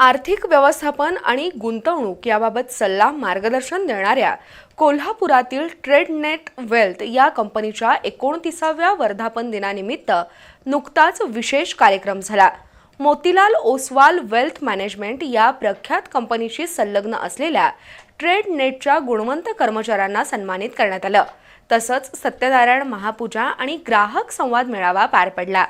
आर्थिक व्यवस्थापन आणि गुंतवणूक याबाबत सल्ला मार्गदर्शन देणाऱ्या कोल्हापुरातील ट्रेडनेट वेल्थ या कंपनीच्या 29व्या वर्धापन दिनानिमित्त नुकताच विशेष कार्यक्रम झाला। मोतीलाल ओसवाल वेल्थ मॅनेजमेंट या प्रख्यात कंपनीशी संलग्न असलेल्या ट्रेडनेटच्या गुणवंत कर्मचाऱ्यांना सन्मानित करण्यात आलं। तसंच सत्यनारायण महापूजा आणि ग्राहक संवाद मेळावा पार पडला।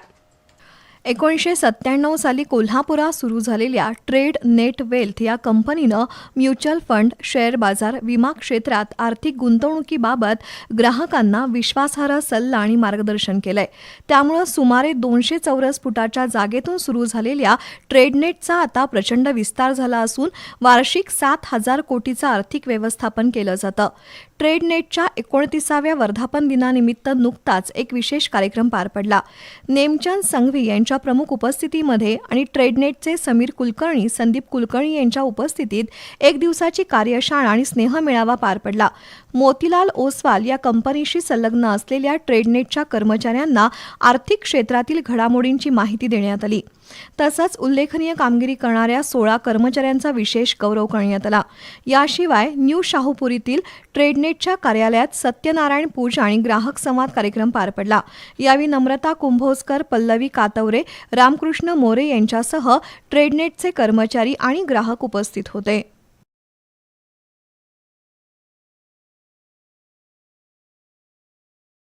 1997 साली कोल्हापुरात सुरू झालेल्या ट्रेड नेट वेल्थ या कंपनीनं म्युच्युअल फंड, शेअर बाजार, विमा क्षेत्रात आर्थिक गुंतवणुकीबाबत ग्राहकांना विश्वासार्ह सल्ला आणि मार्गदर्शन केलंय। त्यामुळे सुमारे 200 चौरस फुटाच्या जागेतून सुरू झालेल्या ट्रेडनेटचा आता प्रचंड विस्तार झाला असून वार्षिक 7,000 कोटीचं आर्थिक व्यवस्थापन केलं जातं। ट्रेडनेटच्या 29व्या वर्धापन दिनानिमित्त नुकताच एक विशेष कार्यक्रम पार पडला। नेमचंद संघवी यांच्या प्रमुख उपस्थितीमध्ये आणि ट्रेडनेटचे समीर कुलकर्णी, संदीप कुलकर्णी यांच्या उपस्थितीत एक दिवसाची कार्यशाळा आणि स्नेहमेळावा पार पडला। मोतीलाल ओसवाल या कंपनीशी संलग्न असलेल्या ट्रेडनेटच्या कर्मचाऱ्यांना आर्थिक क्षेत्रातील घडामोडींची माहिती देण्यात आली। तसंच उल्लेखनीय कामगिरी करणाऱ्या 16 कर्मचाऱ्यांचा विशेष गौरव करण्यात आला। याशिवाय न्यू शाहूपुरीतील ट्रेडनेटच्या कार्यालयात सत्यनारायण पूजा आणि ग्राहक संवाद कार्यक्रम पार पडला। यावेळी नम्रता कुंभोजकर, पल्लवी कातवरे, रामकृष्ण मोरे यांच्यासह ट्रेडनेटचे कर्मचारी आणि ग्राहक उपस्थित होते।